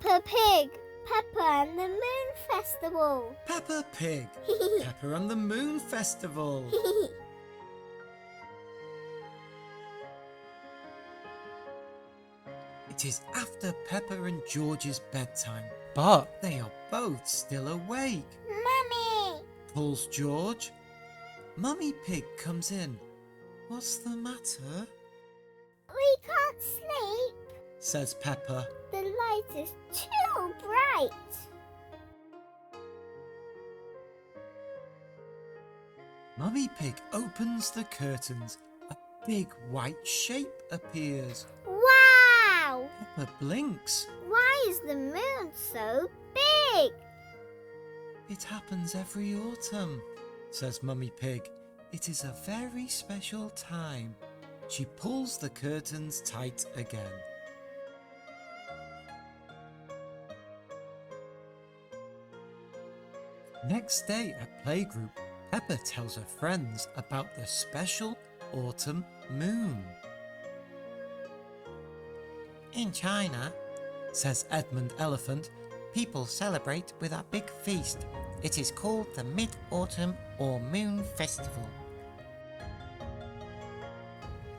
Peppa Pig. Peppa and the Moon Festival. Peppa Pig. Peppa and the Moon Festival. It is after Peppa and George's bedtime, but they are both still awake. Mummy! Pulls George. Mummy Pig comes in. What's the matter? We can't sleep. Says Peppa. The light is too bright. Mummy Pig opens the curtains. A big white shape appears. Wow! Peppa blinks. Why is the moon so big? It happens every autumn, says Mummy Pig. It is a very special time. She pulls the curtains tight again. Next day at playgroup, Peppa tells her friends about the special autumn moon. In China, says Edmund Elephant, people celebrate with a big feast. It is called the Mid-Autumn or Moon Festival.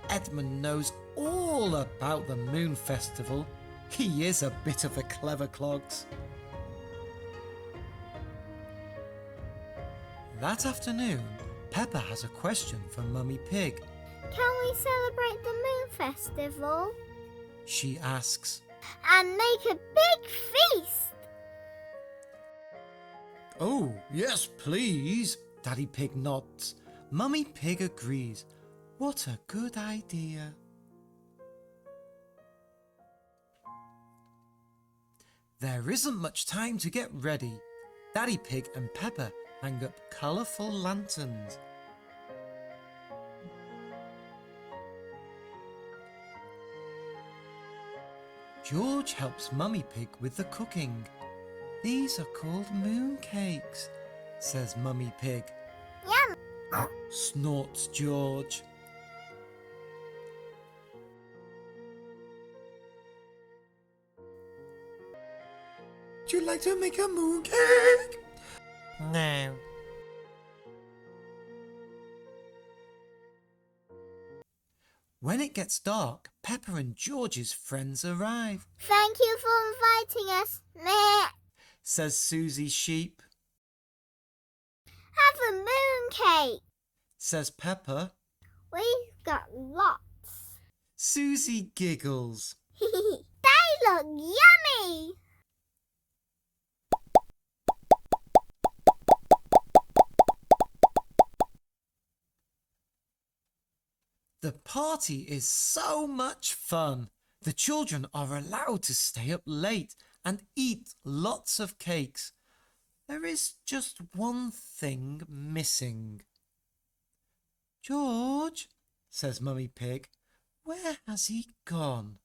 Edmund knows all about the Moon Festival. He is a bit of a clever clogs. That afternoon, Peppa has a question for Mummy Pig. Can we celebrate the Moon Festival? She asks. And make a big feast? Oh, yes, please. Daddy Pig nods. Mummy Pig agrees. What a good idea. There isn't much time to get ready. Daddy Pig and Peppa hang up colourful lanterns. George helps Mummy Pig with the cooking. These are called mooncakes, says Mummy Pig. Yum! Snorts George. Would you like to make a mooncake? No. When it gets dark, Peppa and George's friends arrive. Thank you for inviting us. Meh. Says Susie Sheep. Have a mooncake. Says Peppa. We've got lots. Susie giggles. They look yummy. The party is so much fun. The children are allowed to stay up late and eat lots of cakes. There is just one thing missing. George, says Mummy Pig, where has he gone?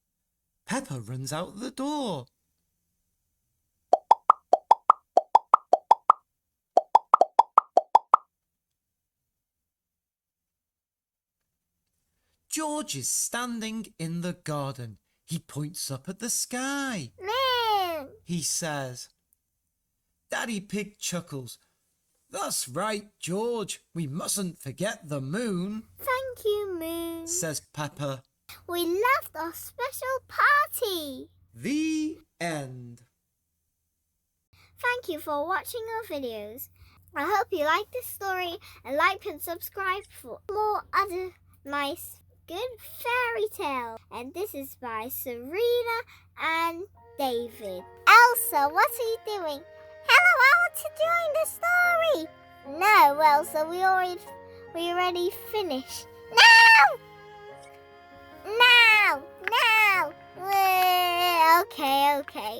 Peppa runs out the door. George is standing in the garden. He points up at the sky. Moon. He says. Daddy Pig chuckles. That's right, George. We mustn't forget the moon. Thank you, Moon. Says Peppa. We loved our special party. The end. Thank you for watching our videos. I hope you liked this story and like and subscribe for more other nice good fairy tale. And this is by Serena and David. Elsa, what are you doing? Hello, I want to join the story. No, Elsa, we already finished. No! No! No! Okay.